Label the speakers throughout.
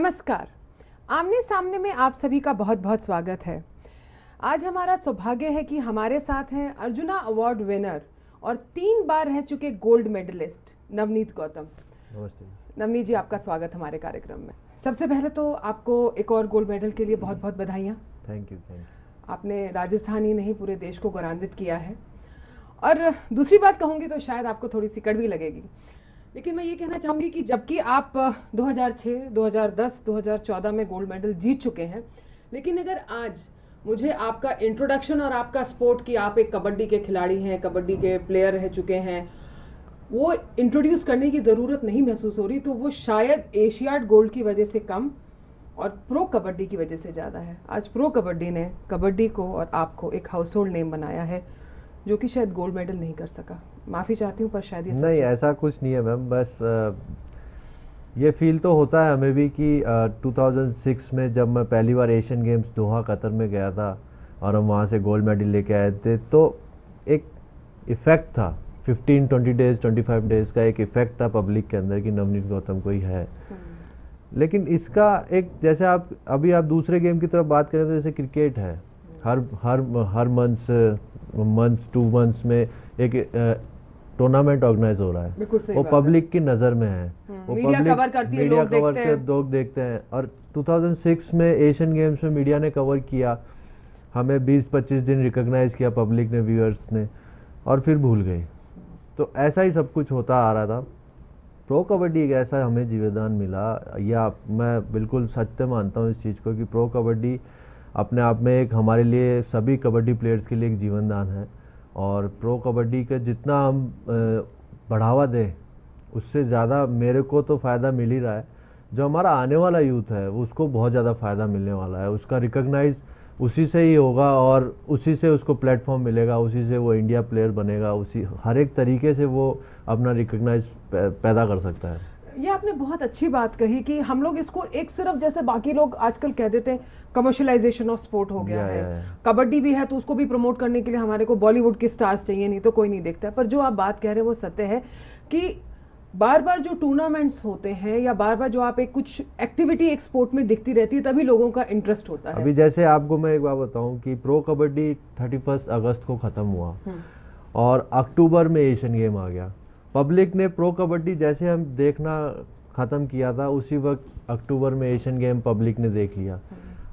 Speaker 1: नमस्कार। आमने सामने में आप सभी का बहुत बहुत स्वागत है। आज हमारा सौभाग्य है कि हमारे साथ हैं अर्जुना अवार्ड विनर और 3 बार रह चुके गोल्ड मेडलिस्ट नवनीत गौतम।
Speaker 2: नमस्ते।
Speaker 1: नवनीत जी, आपका स्वागत हमारे कार्यक्रम में। सबसे पहले तो आपको एक और गोल्ड मेडल के लिए बहुत बहुत बधाइयाँ।
Speaker 2: Thank you.
Speaker 1: आपने राजस्थान ही नहीं पूरे देश को गौरवान्वित किया है। और दूसरी बात कहूँगी तो शायद आपको थोड़ी सी कड़वी लगेगी, लेकिन मैं ये कहना चाहूँगी कि जबकि आप 2006, 2010, 2014 में गोल्ड मेडल जीत चुके हैं, लेकिन अगर आज मुझे आपका इंट्रोडक्शन और आपका स्पोर्ट कि आप एक कबड्डी के खिलाड़ी हैं, कबड्डी के प्लेयर रह चुके हैं, वो इंट्रोड्यूस करने की ज़रूरत नहीं महसूस हो रही, तो वो शायद एशियाड गोल्ड की वजह से कम और प्रो कबड्डी की वजह से ज़्यादा है। आज प्रो कबड्डी ने कबड्डी को और आपको एक हाउस होल्ड नेम बनाया है, जो कि शायद गोल्ड मेडल नहीं कर सका। माफ़ी चाहती हूँ पर शायद ये
Speaker 2: नहीं, ऐसा कुछ नहीं है मैम। बस ये फील तो होता है हमें भी कि 2006 में जब मैं पहली बार एशियन गेम्स दोहा कतर में गया था और हम वहाँ से गोल्ड मेडल लेके आए थे, तो एक इफ़ेक्ट था 15-20 डेज़ 25 डेज़ का एक इफ़ेक्ट था पब्लिक के अंदर कि नवनीत गौतम कोई है। लेकिन इसका एक, जैसे आप दूसरे गेम की तरफ बात करें तो जैसे क्रिकेट है, हर मंथ्स 2 मंथ्स में एक टूर्नामेंट ऑर्गेनाइज हो रहा है, वो पब्लिक की नज़र में है, वो
Speaker 1: मीडिया कवर करती है,
Speaker 2: लोग देखते हैं। और 2006 में एशियन गेम्स में मीडिया ने कवर किया, हमें 20-25 दिन रिकॉग्नाइज किया पब्लिक ने, व्यूअर्स ने, और फिर भूल गई। तो ऐसा ही सब कुछ होता आ रहा था। प्रो कबड्डी एक ऐसा हमें जीवदान मिला, या मैं बिल्कुल सत्य मानता हूँ इस चीज़ को कि प्रो कबड्डी अपने आप में एक हमारे लिए, सभी कबड्डी प्लेयर्स के लिए एक जीवनदान है। और प्रो कबड्डी का जितना हम बढ़ावा दें, उससे ज़्यादा मेरे को तो फ़ायदा मिल ही रहा है। जो हमारा आने वाला यूथ है उसको बहुत ज़्यादा फ़ायदा मिलने वाला है, उसका रिकॉग्नाइज उसी से ही होगा और उसी से उसको प्लेटफॉर्म मिलेगा, उसी से वो इंडिया प्लेयर बनेगा, उसी हर एक तरीके से वो अपना रिकॉग्नाइज पैदा कर सकता है।
Speaker 1: ये आपने बहुत अच्छी बात कही कि हम लोग इसको एक सिर्फ जैसे बाकी लोग आजकल कह देते हैं कमर्शियलाइजेशन ऑफ स्पोर्ट हो गया है। कबड्डी भी है तो उसको भी प्रमोट करने के लिए हमारे को बॉलीवुड के स्टार्स चाहिए, नहीं तो कोई नहीं देखता। पर जो आप बात कह रहे हैं वो सत्य है कि बार बार जो टूर्नामेंट्स होते हैं या बार बार जो आप एक कुछ एक्टिविटी एक स्पोर्ट में दिखती रहती है, तभी लोगों का इंटरेस्ट होता है।
Speaker 2: अभी जैसे आपको मैं एक बात बताऊं कि प्रो कबड्डी 31 अगस्त को ख़त्म हुआ और अक्टूबर में एशियन गेम आ गया। पब्लिक ने प्रो कबड्डी जैसे हम देखना ख़त्म किया था, उसी वक्त अक्टूबर में एशियन गेम पब्लिक ने देख लिया।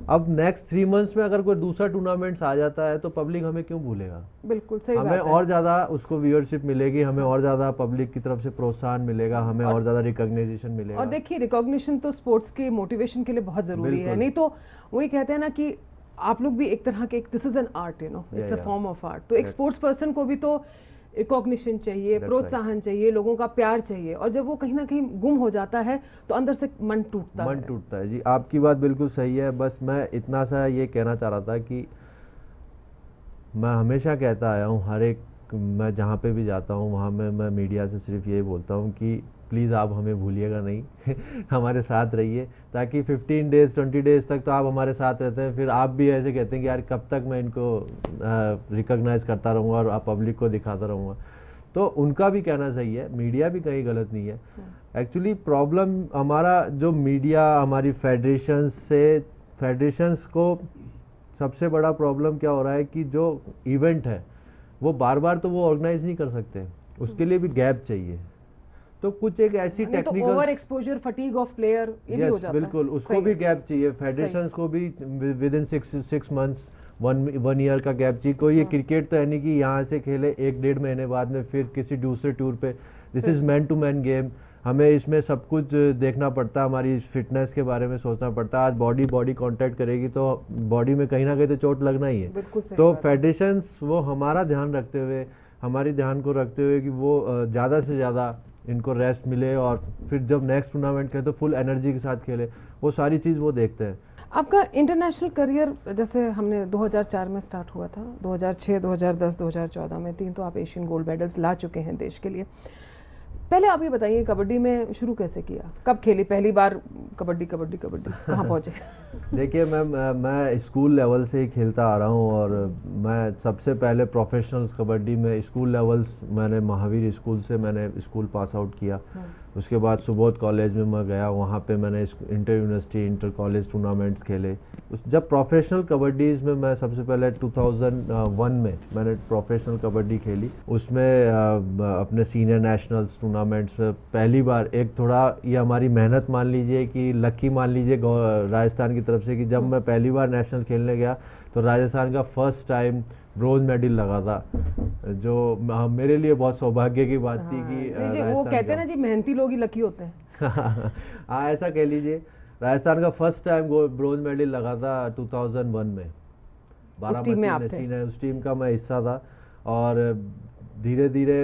Speaker 2: अब नेक्स्ट 3 मंथ्स में अगर कोई दूसरा टूर्नामेंट्स आ जाता है तो पब्लिक हमें क्यों भूलेगा?
Speaker 1: बिल्कुल सही
Speaker 2: हमें
Speaker 1: बात है।
Speaker 2: और ज़्यादा उसको व्यूअरशिप मिलेगी, हमें और ज़्यादा पब्लिक की तरफ से प्रोत्साहन मिलेगा, हमें और ज़्यादा रिकॉग्नाइजेशन मिलेगा।
Speaker 1: और देखिए, रिकॉग्निशन तो स्पोर्ट्स के मोटिवेशन के लिए बहुत ज़रूरी है, नहीं तो वही कहते हैं ना कि आप लोग भी एक तरह के, this is an art, you know, it's a form of art. तो एक स्पोर्ट्स पर्सन को भी तो रिकॉग्निशन चाहिए, प्रोत्साहन चाहिए, लोगों का प्यार चाहिए, और जब वो कहीं ना कहीं गुम हो जाता है तो अंदर से मन टूटता है।
Speaker 2: जी, आपकी बात बिल्कुल सही है। बस मैं इतना सा ये कहना चाह रहा था कि मैं हमेशा कहता आया हूँ, हर एक, मैं जहाँ पे भी जाता हूँ वहाँ मैं मीडिया से सिर्फ यही बोलता हूँ कि प्लीज़ आप हमें भूलिएगा नहीं हमारे साथ रहिए, ताकि 15 डेज़ 20 डेज़ तक तो आप हमारे साथ रहते हैं, फिर आप भी ऐसे कहते हैं कि यार कब तक मैं इनको रिकॉग्नाइज करता रहूँगा और आप पब्लिक को दिखाता रहूँगा। तो उनका भी कहना सही है, मीडिया भी कहीं गलत नहीं है। एक्चुअली प्रॉब्लम हमारा जो मीडिया, हमारी फेडरेशंस को सबसे बड़ा प्रॉब्लम क्या हो रहा है कि जो इवेंट है वो बार बार तो वो ऑर्गेनाइज नहीं कर सकते, उसके लिए भी गैप चाहिए। तो कुछ एक ऐसी technical,
Speaker 1: over exposure, fatigue of player, ये भी हो जाता है।
Speaker 2: बिल्कुल, उसको भी गैप चाहिए। फेडरेशंस को भी विद इन 6 मंथ्स 1 ईयर का गैप चाहिए। कोई ये क्रिकेट तो है नहीं कि यहाँ से खेले 1-1.5 महीने बाद में फिर किसी दूसरे टूर पे। This is man to man game, हमें इसमें सब कुछ देखना पड़ता है, हमारी फिटनेस के बारे में सोचना पड़ता है। आज बॉडी कांटेक्ट करेगी तो बॉडी में कहीं ना कहीं तो चोट लगना ही है। तो फेडरेशंस वो हमारा ध्यान रखते हुए, हमारी ध्यान को रखते हुए कि वो ज़्यादा से ज़्यादा इनको रेस्ट मिले और फिर जब नेक्स्ट टूर्नामेंट खेले तो फुल एनर्जी के साथ खेले, वो सारी चीज़ वो देखते हैं।
Speaker 1: आपका इंटरनेशनल करियर जैसे हमने 2004 में स्टार्ट हुआ था, 2006, 2010, 2014 में 3 तो आप एशियन गोल्ड मेडल्स ला चुके हैं देश के लिए। पहले आप ये बताइए कबड्डी में शुरू कैसे किया, कब खेली पहली बार कबड्डी कबड्डी कबड्डी, कहाँ पहुँचे?
Speaker 2: देखिए मैं स्कूल लेवल से ही खेलता आ रहा हूँ, और मैं सबसे पहले प्रोफेशनल्स कबड्डी में स्कूल लेवल्स मैंने महावीर स्कूल से मैंने स्कूल पास आउट किया। उसके बाद सुबोध कॉलेज में मैं गया, वहाँ पे मैंने inter university inter college tournaments खेले। जब प्रोफेशनल कबड्डीज़ में मैं सबसे पहले 2001 में मैंने प्रोफेशनल कबड्डी खेली, उसमें अपने सीनियर नेशनल्स टूर्नामेंट्स में पहली बार एक थोड़ा ये हमारी मेहनत मान लीजिए कि लकी मान लीजिए राजस्थान की तरफ से कि जब मैं पहली बार नेशनल खेलने गया तो राजस्थान का फर्स्ट टाइम ब्रोंज मेडल लगा था, जो मेरे लिए बहुत सौभाग्य की बात थी कि
Speaker 1: वो कहते हैं ना जी मेहनती लोग ही लकी होते हैं।
Speaker 2: हाँ ऐसा कह लीजिए। राजस्थान का फर्स्ट टाइम ब्रोंज मेडल लगा था 2001 में।
Speaker 1: उस टीम में आप थे?
Speaker 2: उस टीम का मैं हिस्सा था, और धीरे धीरे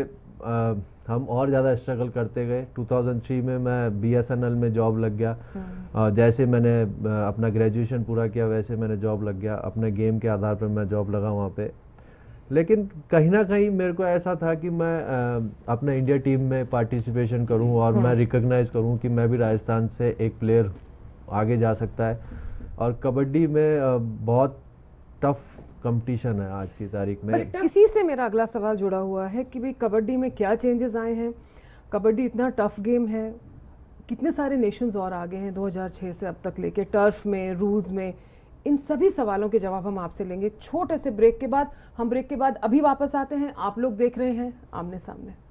Speaker 2: हम और ज़्यादा स्ट्रगल करते गए। 2003 में मैं BSNL में जॉब लग गया। जैसे मैंने अपना ग्रेजुएशन पूरा किया वैसे मैंने जॉब लग गया, अपने गेम के आधार पर मैं जॉब लगा वहाँ पे। लेकिन कहीं ना कहीं मेरे को ऐसा था कि मैं अपने इंडिया टीम में पार्टिसिपेशन करूं और मैं रिकॉग्नाइज करूं कि मैं भी राजस्थान से एक प्लेयर आगे जा सकता है। और कबड्डी में बहुत टफ कंपटीशन है आज की तारीख में।
Speaker 1: इसी से मेरा अगला सवाल जुड़ा हुआ है कि भाई कबड्डी में क्या चेंजेस आए हैं, कबड्डी इतना टफ गेम है, कितने सारे नेशंस और आगे हैं 2006 से अब तक लेके, टर्फ में, रूल्स में, इन सभी सवालों के जवाब हम आपसे लेंगे छोटे से ब्रेक के बाद। हम ब्रेक के बाद अभी वापस आते हैं। आप लोग देख रहे हैं आमने सामने।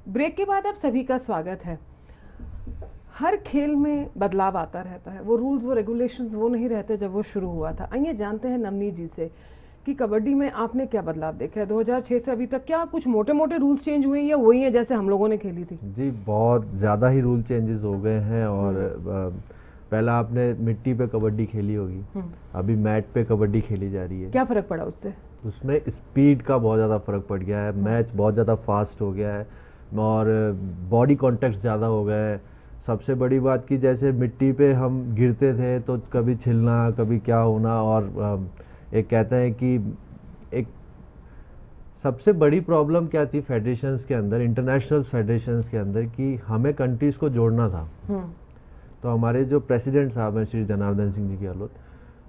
Speaker 1: ब्रेक के बाद आप सभी का स्वागत है। हर खेल में बदलाव आता रहता है, वो रूल्स वो रेगुलेशंस वो नहीं रहते जब वो शुरू हुआ था। आइए जानते हैं नवनीत जी से कि कबड्डी में आपने क्या बदलाव देखा है 2006 से अभी तक। क्या कुछ मोटे मोटे रूल्स चेंज हुए हैं या वही है जैसे हम लोगों ने खेली थी?
Speaker 2: जी बहुत ज़्यादा ही रूल चेंजेस हो गए हैं। और पहला आपने मिट्टी पे कबड्डी खेली होगी, अभी मैट पे कबड्डी खेली जा रही है।
Speaker 1: क्या फ़र्क पड़ा उससे?
Speaker 2: उसमें स्पीड का बहुत ज़्यादा फ़र्क पड़ गया है, मैच बहुत ज़्यादा फास्ट हो गया है और बॉडी कॉन्टेक्ट ज़्यादा हो गया है। सबसे बड़ी बात कि जैसे मिट्टी पे हम गिरते थे तो कभी छिलना कभी क्या होना, और एक कहते हैं कि एक सबसे बड़ी प्रॉब्लम क्या थी फेडरेशंस के अंदर, इंटरनेशनल फेडरेशंस के अंदर, कि हमें कंट्रीज़ को जोड़ना था। तो हमारे जो प्रेसिडेंट साहब हैं श्री जनार्दन सिंह जी गहलोत,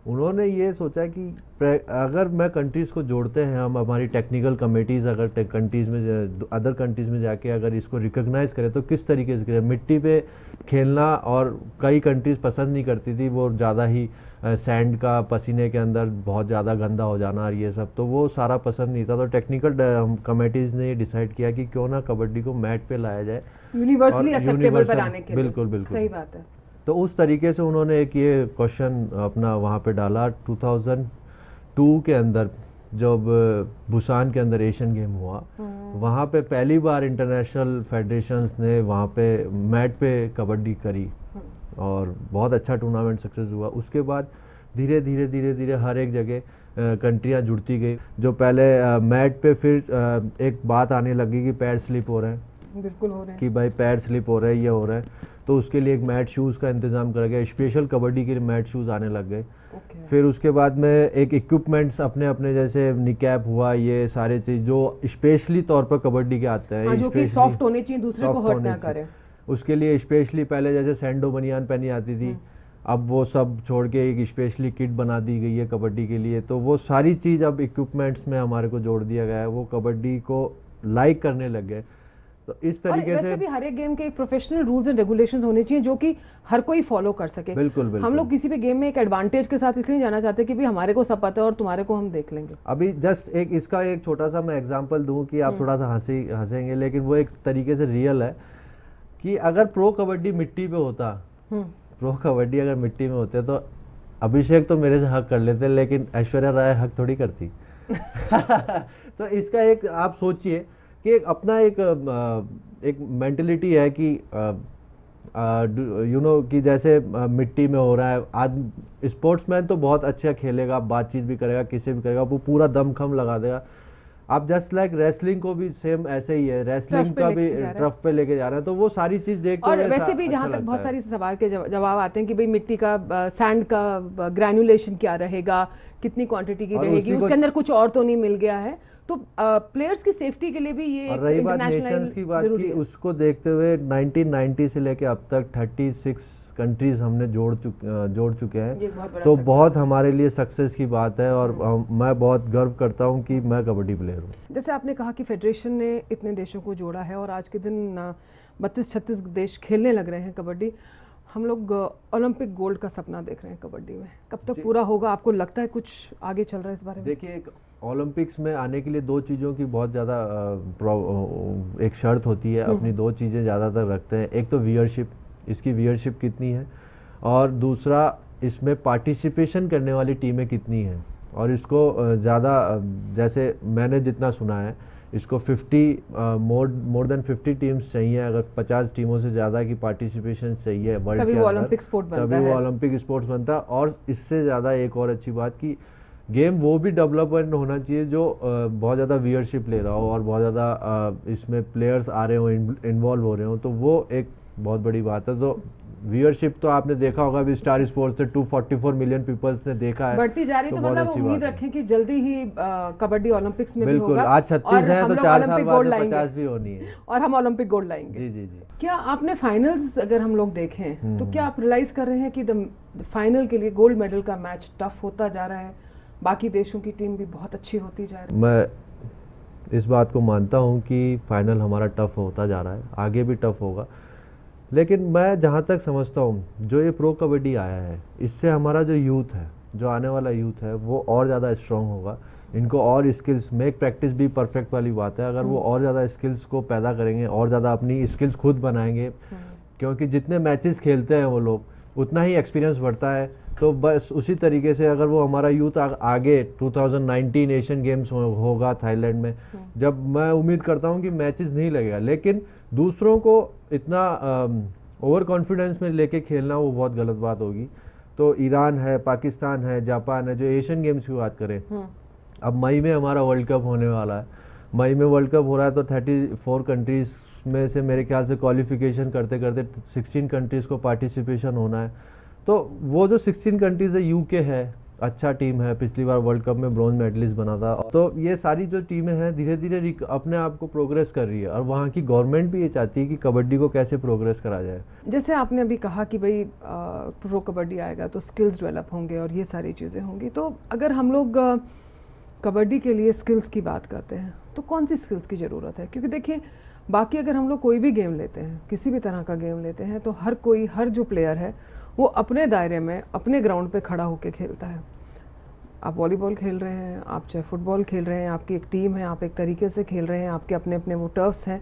Speaker 2: उन्होंने ये सोचा कि अगर मैं कंट्रीज़ को जोड़ते हैं हम, हमारी टेक्निकल कमेटीज़ अगर कंट्रीज़ में अदर कंट्रीज़ में जाके अगर इसको रिकॉग्नाइज़ करें तो किस तरीके से करें। मिट्टी पे खेलना और कई कंट्रीज़ पसंद नहीं करती थी, वो ज़्यादा ही सैंड का पसीने के अंदर बहुत ज़्यादा गंदा हो जाना और ये सब, तो वो सारा पसंद नहीं था। तो टेक्निकल कमेटीज़ ने डिसाइड किया कि क्यों ना कबड्डी को मैट पे लाया जाए,
Speaker 1: यूनिवर्सली एक्सेप्टेबल बनाने के लिए।
Speaker 2: बिल्कुल बिल्कुल
Speaker 1: सही बात है।
Speaker 2: तो उस तरीके से उन्होंने एक ये क्वेश्चन अपना वहाँ पे डाला। 2002 के अंदर जब बुसान के अंदर एशियन गेम हुआ, तो वहाँ पे पहली बार इंटरनेशनल फेडरेशंस ने वहाँ पे मैट पे कबड्डी करी और बहुत अच्छा टूर्नामेंट सक्सेस हुआ। उसके बाद धीरे धीरे धीरे धीरे हर एक जगह कंट्रियाँ जुड़ती गई। जो पहले मैट पे, फिर एक बात आने लगी कि पैर स्लिप हो रहे हैं,
Speaker 1: बिल्कुल हो रहे हैं
Speaker 2: कि भाई पैर स्लिप हो रहे हैं, ये हो रहा है, तो उसके लिए एक मैट शूज़ का इंतज़ाम करा गया। स्पेशल कबड्डी के लिए मैट शूज़ आने लग गए। फिर उसके बाद में एक इक्विपमेंट्स अपने अपने, जैसे निकैप हुआ, ये सारे चीज़ जो स्पेशली तौर पर कबड्डी के आते हैं,
Speaker 1: जो कि सॉफ्ट होने चाहिए, दूसरे को हर्ट ना करें,
Speaker 2: उसके लिए स्पेशली पहले जैसे सैंडो बनियान पहनी आती थी, अब वो सब छोड़ के एक स्पेशली किट बना दी गई है कबड्डी के लिए। तो वो सारी चीज़ अब इक्विपमेंट्स में हमारे को जोड़ दिया गया है, वो कबड्डी को लाइक करने लग गए। तो इस तरीके से
Speaker 1: भी हर एक गेम के एक प्रोफेशनल रूल्स एंड रेगुलेशंस होने चाहिए जो कि हर कोई फॉलो कर सके।
Speaker 2: बिल्कुल बिल्कुल।
Speaker 1: हम लोग किसी भी गेम में एक एडवांटेज के साथ इसलिए जाना चाहते हैं कि भाई हमारे को सब पता है और तुम्हारे को हम देख लेंगे।
Speaker 2: अभी जस्ट एक इसका एक छोटा सा मैं एग्जांपल दूं कि आप थोड़ा सा हंसेंगे, लेकिन वो एक तरीके से रियल है कि अगर प्रो कबड्डी मिट्टी पे होता, प्रो कबड्डी अगर मिट्टी में होते तो अभिषेक तो मेरे से हक कर लेते, लेकिन ऐश्वर्या राय हक थोड़ी करती। तो इसका एक आप सोचिए कि अपना एक मेंटलिटी है कि यू नो कि जैसे मिट्टी में हो रहा है। आज स्पोर्ट्समैन तो बहुत अच्छा खेलेगा, बातचीत भी करेगा, किसी भी करेगा, वो पूरा दमखम लगा देगा। आप जस्ट लाइक रेसलिंग को भी सेम ऐसे ही है, रेसलिंग का भी टर्फ पे लेके जा रहे हैं, तो वो सारी चीज देखते
Speaker 1: और वैसे भी जहाँ तक बहुत सारी सवाल के जवाब आते हैं कि भाई मिट्टी का सैंड का ग्रैनुलेशन क्या रहेगा, कितनी क्वांटिटी की रहेगी, उसके अंदर कुछ और तो नहीं मिल गया है, तो प्लेयर्स की सेफ्टी के लिए भी ये
Speaker 2: और रही बात नेशंस की बात की, उसको देखते हुए 1990 से लेके अब तक 36 कंट्रीज हमने जोड़ चुके हैं, तो बहुत हमारे लिए सक्सेस की बात है और मैं बहुत गर्व करता हूं कि मैं कबड्डी प्लेयर हूं।
Speaker 1: जैसे आपने कहा कि फेडरेशन ने इतने देशों को जोड़ा है और आज के दिन 32-36 देश खेलने लग रहे हैं कबड्डी। हम लोग ओलंपिक गोल्ड का सपना देख रहे हैं कबड्डी में, कब तक पूरा होगा आपको लगता है? कुछ आगे चल रहा है इस बारे में?
Speaker 2: देखिए, एक ओलंपिक्स में आने के लिए दो चीज़ों की बहुत ज़्यादा एक शर्त होती है, अपनी दो चीज़ें ज़्यादातर रखते हैं। एक तो व्यूअरशिप, इसकी व्यूअरशिप कितनी है, और दूसरा इसमें पार्टिसिपेशन करने वाली टीमें कितनी हैं। और इसको ज़्यादा, जैसे मैंने जितना सुना है, इसको 50 मोर देन 50 टीम्स चाहिए। अगर 50 टीमों से ज़्यादा की पार्टिसिपेशन चाहिए वर्ल्ड के अंदर, तभी वो ओलंपिक स्पोर्ट्स बनता है। और इससे ज़्यादा एक और अच्छी बात कि गेम वो भी डेवलपमेंट होना चाहिए जो बहुत ज़्यादा व्यूअरशिप ले रहा हो और बहुत ज़्यादा इसमें प्लेयर्स आ रहे हो, इन्वॉल्व हो रहे हो, तो वो एक बहुत बड़ी बात है। तो व्यूअरशिप तो आपने देखा होगा अभी स्टार स्पोर्ट्स से 244 मिलियन पीपल्स ने देखा है,
Speaker 1: बढ़ती जा रही। तो मतलब उम्मीद रखें कि जल्दी ही कबड्डी ओलंपिक्स में
Speaker 2: बिल्कुल
Speaker 1: भी होगा।
Speaker 2: आज 36 है तो 4 साल बाद 50 भी होनी है
Speaker 1: और हम ओलंपिक गोल्ड लाएंगे।
Speaker 2: जी जी जी।
Speaker 1: क्या आपने फाइनल्स अगर हम लोग देखें तो क्या आप रियलाइज कर रहे हैं कि फाइनल के लिए गोल्ड मेडल का मैच टफ होता जा रहा है, बाकी देशों की टीम भी बहुत अच्छी होती जा रही है?
Speaker 2: मैं इस बात को मानता हूँ कि फाइनल हमारा टफ होता जा रहा है, आगे भी टफ होगा। लेकिन मैं जहाँ तक समझता हूँ, जो ये प्रो कबड्डी आया है, इससे हमारा जो यूथ है, जो आने वाला यूथ है, वो और ज़्यादा स्ट्रॉन्ग होगा। इनको और स्किल्स, मेक प्रैक्टिस भी परफेक्ट वाली बात है। अगर वो और ज़्यादा स्किल्स को पैदा करेंगे, और ज़्यादा अपनी स्किल्स खुद बनाएंगे, क्योंकि जितने मैचेस खेलते हैं वो लोग, उतना ही एक्सपीरियंस बढ़ता है। तो बस उसी तरीके से अगर वो हमारा यूथ आगे 2019 एशियन गेम्स होगा थाईलैंड में, जब मैं उम्मीद करता हूँ कि मैचेस नहीं लगेगा, लेकिन दूसरों को इतना ओवर कॉन्फिडेंस में लेके खेलना वो बहुत गलत बात होगी। तो ईरान है, पाकिस्तान है, जापान है, जो एशियन गेम्स की बात करें, अब मई में हमारा वर्ल्ड कप होने वाला है। मई में वर्ल्ड कप हो रहा है, तो 34 कंट्रीज़ में से मेरे ख्याल से क्वालिफिकेशन करते करते 16 कंट्रीज़ को पार्टिसिपेशन होना है। तो वो जो 16 कंट्रीज़ है, यूके है, अच्छा टीम है, पिछली बार वर्ल्ड कप में ब्रॉन्ज मेडलिस्ट बना था। तो ये सारी जो टीमें हैं धीरे धीरे अपने आप को प्रोग्रेस कर रही है, और वहाँ की गवर्नमेंट भी ये चाहती है कि कबड्डी को कैसे प्रोग्रेस करा जाए।
Speaker 1: जैसे आपने अभी कहा कि भाई प्रो कबड्डी आएगा तो स्किल्स डेवलप होंगे और ये सारी चीज़ें होंगी, तो अगर हम लोग कबड्डी के लिए स्किल्स की बात करते हैं तो कौन सी स्किल्स की ज़रूरत है? क्योंकि देखिए, बाकी अगर हम लोग कोई भी गेम लेते हैं, किसी भी तरह का गेम लेते हैं, तो हर जो प्लेयर है वो अपने दायरे में, अपने ग्राउंड पे खड़ा होकर खेलता है। आप वॉलीबॉल खेल रहे हैं, आप चाहे फुटबॉल खेल रहे हैं, आपकी एक टीम है, आप एक तरीके से खेल रहे हैं, आपके अपने अपने वो टर्फ्स हैं।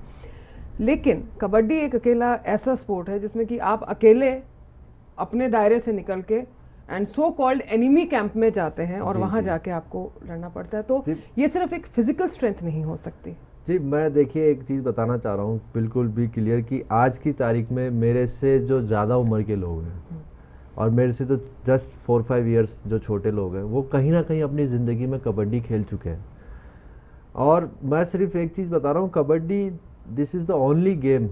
Speaker 1: लेकिन कबड्डी एक अकेला ऐसा स्पोर्ट है जिसमें कि आप अकेले अपने दायरे से निकल के and so called enemy camp में जाते हैं और वहाँ जाके आपको लड़ना पड़ता है। तो ये सिर्फ एक फिजिकल स्ट्रेंथ नहीं हो सकती।
Speaker 2: जी, मैं देखिए एक चीज़ बताना चाह रहा हूँ, बिल्कुल भी क्लियर, कि आज की तारीख में मेरे से जो ज़्यादा उम्र के लोग हैं और मेरे से तो जस्ट 4-5 ईयर्स जो छोटे लोग हैं, वो कहीं ना कहीं अपनी ज़िंदगी में कबड्डी खेल चुके हैं। और मैं सिर्फ एक चीज़ बता रहा हूँ, kabaddi this is the only game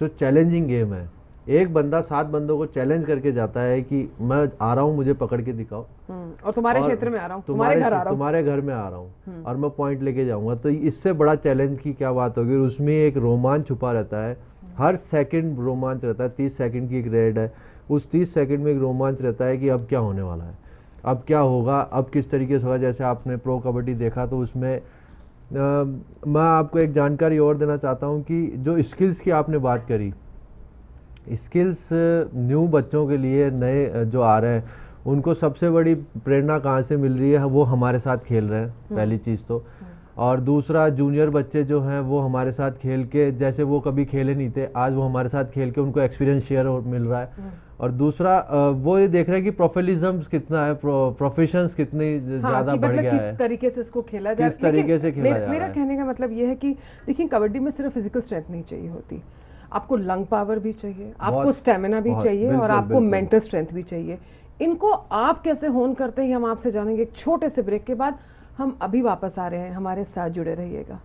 Speaker 2: जो चैलेंजिंग गेम है। एक बंदा 7 बंदों को चैलेंज करके जाता है कि मैं आ रहा हूँ, मुझे पकड़ के दिखाओ,
Speaker 1: और तुम्हारे क्षेत्र में आ रहा हूँ, तुम्हारे घर में आ रहा हूँ
Speaker 2: और मैं पॉइंट लेके जाऊंगा। तो इससे बड़ा चैलेंज की क्या बात होगी? उसमें एक रोमांच छुपा रहता है, हर सेकंड रोमांच रहता है। 30 सेकंड की एक रेड है, उस 30 सेकंड में एक रोमांच रहता है कि अब क्या होने वाला है, अब क्या होगा, अब किस तरीके से होगा। जैसे आपने प्रो कबड्डी देखा, तो उसमें मैं आपको एक जानकारी और देना चाहता हूँ कि जो स्किल्स की आपने बात करी, स्किल्स न्यू बच्चों के लिए, नए जो आ रहे हैं, उनको सबसे बड़ी प्रेरणा कहाँ से मिल रही है? वो हमारे साथ खेल रहे हैं, पहली चीज़ तो। और दूसरा, जूनियर बच्चे जो हैं वो हमारे साथ खेल के, जैसे वो कभी खेले नहीं थे, आज वो हमारे साथ खेल के उनको एक्सपीरियंस शेयर मिल रहा है। और दूसरा वो ये देख रहे हैं कि प्रोफेशनलिज्म कितना है, प्रोफेशंस कितनी ज़्यादा बढ़ गया है,
Speaker 1: किस तरीके से इसको खेला जाए,
Speaker 2: किस तरीके से खेला जाए।
Speaker 1: मेरा कहने का मतलब ये है कि देखिए, कबड्डी में सिर्फ फिजिकल स्ट्रेंथ नहीं चाहिए होती, आपको लंग पावर भी चाहिए, आपको स्टेमिना भी चाहिए, और आपको मेंटल स्ट्रेंथ भी चाहिए। इनको आप कैसे होन करते हैं, हम आपसे जानेंगे एक छोटे से ब्रेक के बाद। हम अभी वापस आ रहे हैं, हमारे साथ जुड़े रहिएगा।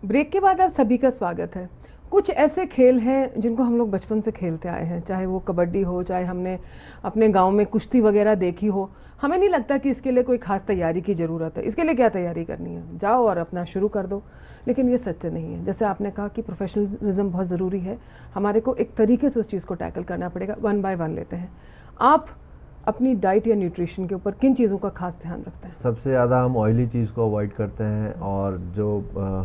Speaker 1: ब्रेक के बाद आप सभी का स्वागत है। कुछ ऐसे खेल हैं जिनको हम लोग बचपन से खेलते आए हैं, चाहे वो कबड्डी हो, चाहे हमने अपने गांव में कुश्ती वगैरह देखी हो। हमें नहीं लगता कि इसके लिए कोई खास तैयारी की ज़रूरत है। इसके लिए क्या तैयारी करनी है, जाओ और अपना शुरू कर दो। लेकिन ये सत्य नहीं है। जैसे आपने कहा कि प्रोफेशनलिज्म बहुत ज़रूरी है, हमारे को एक तरीके से उस चीज़ को टैकल करना पड़ेगा। 1 बाय 1 लेते हैं। आप अपनी डाइट या न्यूट्रिशन के ऊपर किन चीज़ों का खास ध्यान रखते हैं?
Speaker 2: सबसे ज़्यादा हम ऑयली चीज़ को अवॉइड करते हैं, और जो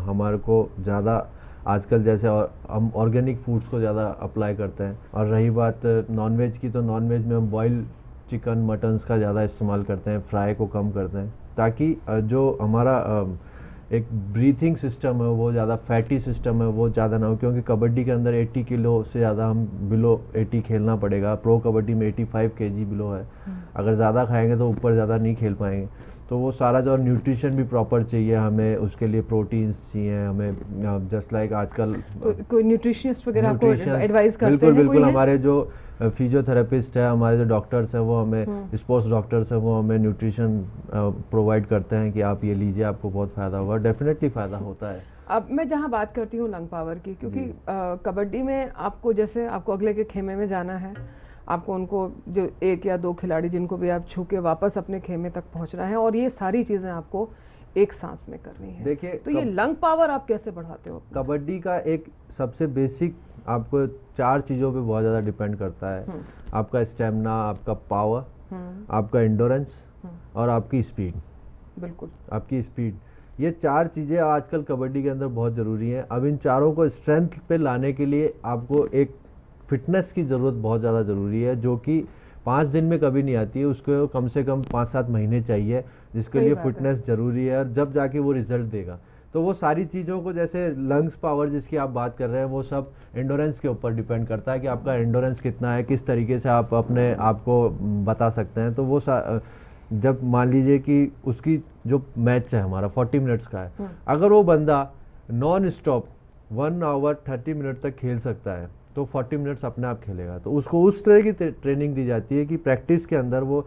Speaker 2: हमारे को ज़्यादा आजकल जैसे हम ऑर्गेनिक फूड्स को ज़्यादा अप्लाई करते हैं। और रही बात नॉनवेज की, तो नॉनवेज में हम बॉयल चिकन मटन्स का ज़्यादा इस्तेमाल करते हैं, फ्राई को कम करते हैं, ताकि जो हमारा एक ब्रीथिंग सिस्टम है वो ज़्यादा फैटी सिस्टम है वो ज़्यादा ना हो, क्योंकि कबड्डी के अंदर 80 किलो से ज़्यादा हम बिलो 80 खेलना पड़ेगा। प्रो कबड्डी में 85 केजी बिलो है। अगर ज़्यादा खाएंगे तो ऊपर ज़्यादा नहीं खेल पाएंगे। तो वो सारा जो न्यूट्रिशन भी प्रॉपर चाहिए हमें, उसके लिए प्रोटीन्स चाहिए हमें, जस्ट लाइक आजकल
Speaker 1: कोई न्यूट्रिशनिस्ट वगैरह आपको एडवाइस करते हैं?
Speaker 2: बिल्कुल बिल्कुल, हमारे जो फिजियोथेरेपिस्ट है, हमारे जो डॉक्टर्स हैं वो हमें, स्पोर्ट्स डॉक्टर्स हैं वो हमें न्यूट्रिशन प्रोवाइड करते हैं कि आप ये लीजिए, आपको बहुत फ़ायदा होगा। डेफिनेटली फ़ायदा होता है।
Speaker 1: अब मैं जहाँ बात करती हूँ लंग पावर की, क्योंकि कबड्डी में आपको जैसे आपको अगले के खेमे में जाना है, आपको उनको जो 1 या 2 खिलाड़ी जिनको भी आप छू के वापस अपने खेमे तक पहुँचना है, और ये सारी चीज़ें आपको एक सांस में करनी है।
Speaker 2: देखिए,
Speaker 1: तो ये लंग पावर आप कैसे बढ़ाते हो?
Speaker 2: कबड्डी का एक सबसे बेसिक आपको 4 चीज़ों पे बहुत ज़्यादा डिपेंड करता है। आपका स्टेमिना, आपका पावर, आपका एंडोरेंस और आपकी स्पीड।
Speaker 1: बिल्कुल,
Speaker 2: आपकी स्पीड, ये 4 चीज़ें आजकल कबड्डी के अंदर बहुत ज़रूरी हैं। अब इन चारों को स्ट्रेंथ पे लाने के लिए आपको एक फिटनेस की ज़रूरत बहुत ज़्यादा ज़रूरी है, जो कि 5 दिन में कभी नहीं आती है। उसको कम से कम 5-7 महीने चाहिए, जिसके लिए फिटनेस ज़रूरी है, और जब जाके वो रिजल्ट देगा। तो वो सारी चीज़ों को, जैसे लंग्स पावर जिसकी आप बात कर रहे हैं, वो सब एंडोरेंस के ऊपर डिपेंड करता है कि आपका एंडोरेंस कितना है, किस तरीके से आप अपने आप को बता सकते हैं। तो वो जब मान लीजिए कि उसकी जो मैच है हमारा 40 मिनट्स का है, अगर वो बंदा नॉन स्टॉप 1 आवर 30 मिनट तक खेल सकता है, तो 40 मिनट्स अपने आप खेलेगा। तो उसको उस तरह की ट्रेनिंग दी जाती है कि प्रैक्टिस के अंदर वो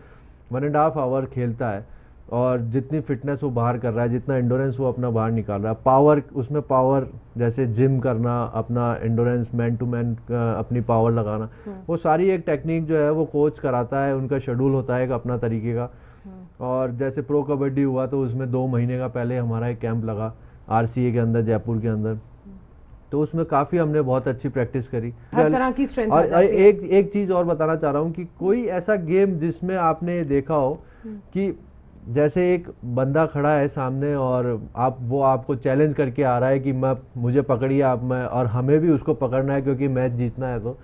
Speaker 2: 1.5 आवर खेलता है, और जितनी फिटनेस वो बाहर कर रहा है, जितना एंडोरेंस वो अपना बाहर निकाल रहा है, पावर, उसमें पावर जैसे जिम करना, अपना एंडोरेंस मैन टू मैन अपनी पावर लगाना, वो सारी एक टेक्निक जो है वो कोच कराता है। उनका शेड्यूल होता है एक अपना तरीके का। और जैसे प्रो कबड्डी हुआ तो उसमें 2 महीने का पहले हमारा एक कैंप लगा RCA के अंदर, जयपुर के अंदर। तो उसमें काफ़ी हमने बहुत अच्छी प्रैक्टिस करी,
Speaker 1: हर तरह की स्ट्रेंथ।
Speaker 2: और एक चीज़ और बताना चाह रहा हूँ कि कोई ऐसा गेम जिसमें आपने देखा हो कि जैसे एक बंदा खड़ा है सामने और वो आपको चैलेंज करके आ रहा है कि मुझे पकड़िए आप, मैं, और हमें भी उसको पकड़ना है क्योंकि मैच जीतना है।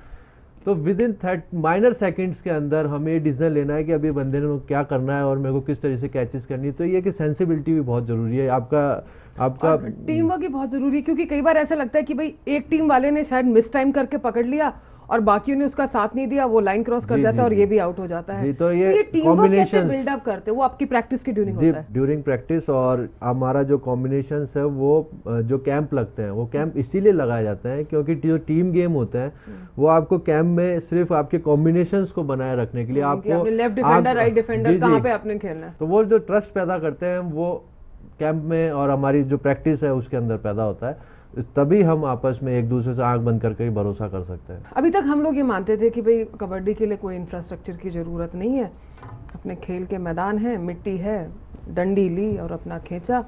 Speaker 2: तो विद इन माइनर सेकंड्स के अंदर हमें ये डिसीजन लेना है कि अभी बंदे ने क्या करना है और मेरे को किस तरह से कैचेस करनी है। तो ये कि सेंसिबिलिटी भी बहुत ज़रूरी है, आपका
Speaker 1: टीम वर्क भी बहुत ज़रूरी है। क्योंकि कई बार ऐसा लगता है कि भाई एक टीम वाले ने शायद मिस टाइम करके पकड़ लिया और बाकियों ने उसका साथ नहीं दिया, वो लाइन क्रॉस कर जाता है और ये भी आउट हो जाता है।
Speaker 2: तो ये
Speaker 1: टीम वर्क कैसे बिल्डअप करते हैं, वो आपकी प्रैक्टिस की ड्यूरिंग होता है?
Speaker 2: ड्यूरिंग प्रैक्टिस, और हमारा जो कॉम्बिनेशंस है वो जो कैंप लगते हैं, वो कैंप इसीलिए लगाए जाते हैं क्योंकि जो टीम गेम होते हैं वो आपको कैंप में सिर्फ आपके कॉम्बिनेशंस को बनाए रखने के लिए, आपको
Speaker 1: लेफ्ट डिफेंडर, राइट डिफेंडर, कहाँ पे आपने खेलना है,
Speaker 2: तो वो जो ट्रस्ट पैदा करते हैं वो कैंप में और हमारी जो प्रैक्टिस है उसके अंदर पैदा होता है। तभी हम आपस में एक दूसरे से आंख बंद करके ही भरोसा कर सकते हैं।
Speaker 1: अभी तक हम लोग ये मानते थे कि भाई कबड्डी के लिए कोई इंफ्रास्ट्रक्चर की ज़रूरत नहीं है, अपने खेल के मैदान है, मिट्टी है, डंडी ली और अपना खींचा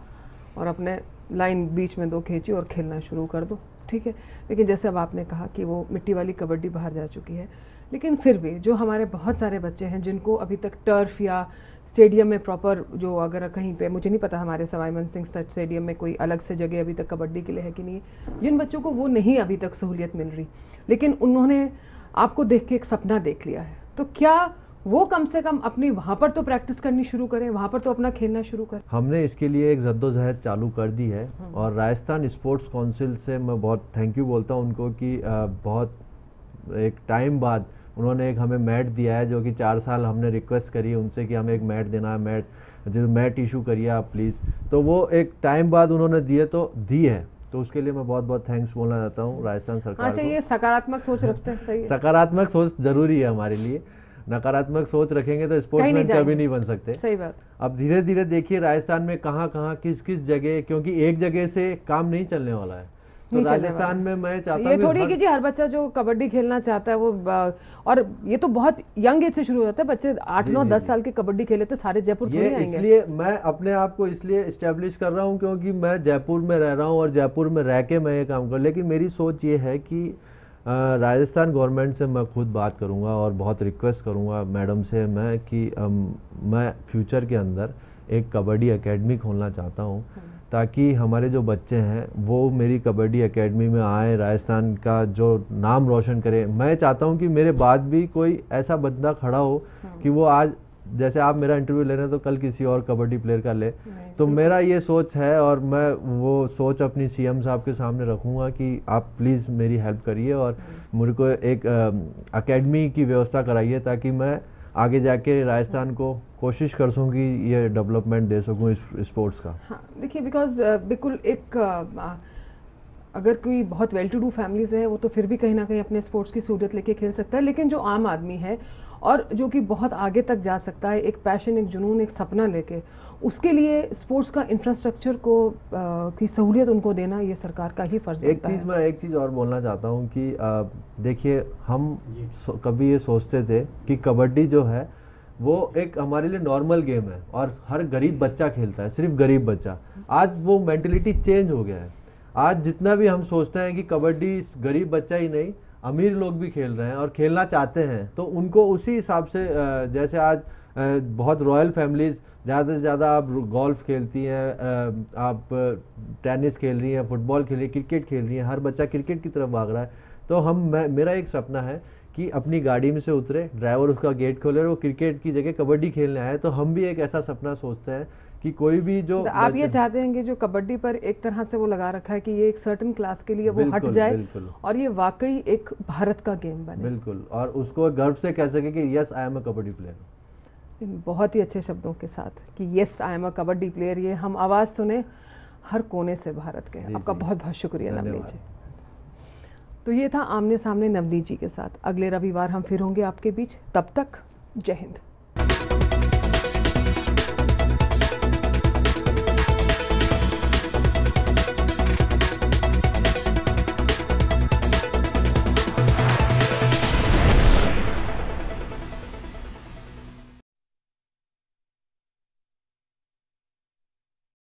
Speaker 1: और अपने लाइन बीच में 2 खींची और खेलना शुरू कर दो, ठीक है। लेकिन जैसे अब आपने कहा कि वो मिट्टी वाली कबड्डी बाहर जा चुकी है, लेकिन फिर भी जो हमारे बहुत सारे बच्चे हैं जिनको अभी तक टर्फ या स्टेडियम में प्रॉपर, जो अगर कहीं पे, मुझे नहीं पता हमारे सवाई मान सिंह स्टेडियम में कोई अलग से जगह अभी तक कबड्डी के लिए है कि नहीं, जिन बच्चों को वो नहीं अभी तक सहूलियत मिल रही, लेकिन उन्होंने आपको देख के एक सपना देख लिया है, तो क्या वो कम से कम अपनी वहाँ पर तो प्रैक्टिस करनी शुरू करें, वहाँ पर तो अपना खेलना शुरू करें? हमने
Speaker 2: इसके लिए एक जद्दोजहद चालू कर दी है, और राजस्थान स्पोर्ट्स काउंसिल से मैं बहुत थैंक यू बोलता हूँ उनको कि बहुत एक टाइम बाद उन्होंने एक हमें मैट दिया है, जो कि 4 साल हमने रिक्वेस्ट करी है उनसे कि हमें एक मैट देना है, मैट इशू करिए आप प्लीज़। तो वो एक टाइम बाद उन्होंने दिए तो दी है, तो उसके लिए मैं बहुत बहुत थैंक्स बोलना चाहता हूँ राजस्थान सरकार
Speaker 1: अच्छा,
Speaker 2: को।
Speaker 1: ये सकारात्मक सोच रखते हैं, सही है।
Speaker 2: सकारात्मक सोच जरूरी है हमारे लिए, नकारात्मक सोच रखेंगे तो स्पोर्ट्समैन कभी नहीं बन सकते।
Speaker 1: सही बात।
Speaker 2: अब धीरे धीरे देखिए राजस्थान में कहाँ कहाँ किस किस जगह, क्योंकि एक जगह से काम नहीं चलने वाला है, तो राजस्थान में मैं चाहता हूँ
Speaker 1: ये थोड़ी कि जी हर बच्चा जो कबड्डी खेलना चाहता है वो और ये तो बहुत यंग एज से शुरू होता है, बच्चे 8, 9, 10 साल के कबड्डी खेले तो सारे जयपुर थोड़ी आएंगे।
Speaker 2: इसलिए मैं अपने आप को इसलिए इस्टेब्लिश कर रहा हूँ क्योंकि मैं जयपुर में रह रहा हूँ और जयपुर में रह के मैं ये काम कर, लेकिन मेरी सोच ये है कि राजस्थान गवर्नमेंट से मैं खुद बात करूंगा और बहुत रिक्वेस्ट करूंगा मैडम से मैं कि मैं फ्यूचर के अंदर एक कबड्डी एकेडमी खोलना चाहता हूं, ताकि हमारे जो बच्चे हैं वो मेरी कबड्डी एकेडमी में आए, राजस्थान का जो नाम रोशन करें। मैं चाहता हूं कि मेरे बाद भी कोई ऐसा बंदा खड़ा हो कि वो आज जैसे आप मेरा इंटरव्यू ले रहे हैं तो कल किसी और कबड्डी प्लेयर का ले, तो मेरा ये सोच है और मैं वो सोच अपनी सीएम साहब के सामने रखूँगा कि आप प्लीज़ मेरी हेल्प करिए और मुझे को एक एकेडमी की व्यवस्था कराइए, ताकि मैं आगे जाके राजस्थान को कोशिश कर सकूँ कि ये डेवलपमेंट दे सकूँ इस स्पोर्ट्स का।
Speaker 1: हाँ देखिए, बिकॉज बिल्कुल एक अगर कोई बहुत वेल टू डू फैमिलीज़ है वो तो फिर भी कहीं ना कहीं अपने स्पोर्ट्स की सहूलियत लेके खेल सकता है, लेकिन जो आम आदमी है और जो कि बहुत आगे तक जा सकता है, एक पैशन, एक जुनून, एक सपना लेके, उसके लिए स्पोर्ट्स का इंफ्रास्ट्रक्चर को की सहूलियत उनको देना ये सरकार का ही फर्ज बनता है।
Speaker 2: मैं एक चीज़ और बोलना चाहता हूँ कि देखिए हम कभी ये सोचते थे कि कबड्डी जो है वो एक हमारे लिए नॉर्मल गेम है और हर गरीब बच्चा खेलता है, सिर्फ गरीब बच्चा। आज वो मेंटलिटी चेंज हो गया है। आज जितना भी हम सोचते हैं कि कबड्डी गरीब बच्चा ही नहीं, अमीर लोग भी खेल रहे हैं और खेलना चाहते हैं, तो उनको उसी हिसाब से जैसे आज बहुत रॉयल फैमिलीज़ ज़्यादा से ज़्यादा आप गोल्फ खेलती हैं, आप टेनिस खेल रही हैं, फुटबॉल खेल रही हैं, क्रिकेट खेल रही हैं, हर बच्चा क्रिकेट की तरफ भाग रहा है। तो मेरा एक सपना है कि अपनी गाड़ी में से उतरे, ड्राइवर उसका गेट खोले और वो क्रिकेट की जगह कबड्डी खेलने आए। तो हम भी एक ऐसा सपना सोचते हैं कि कोई भी जो
Speaker 1: तो आप ये चाहते हैं कि जो कबड्डी पर एक तरह से वो लगा रखा है कि ये एक सर्टेन क्लास के लिए वो हट जाए और ये वाकई एक भारत का गेम बने।
Speaker 2: बिल्कुल, और उसको गर्व से कह सके कि yes I am a kabaddi player.
Speaker 1: बहुत ही अच्छे शब्दों के साथ कि yes I am a kabaddi player, ये हम आवाज़ सुने हर कोने से भारत के। आपका बहुत बहुत शुक्रिया नवनीत जी। तो ये था आमने सामने नवनीत जी के साथ। अगले रविवार हम फिर होंगे आपके बीच, तब तक जय हिंद।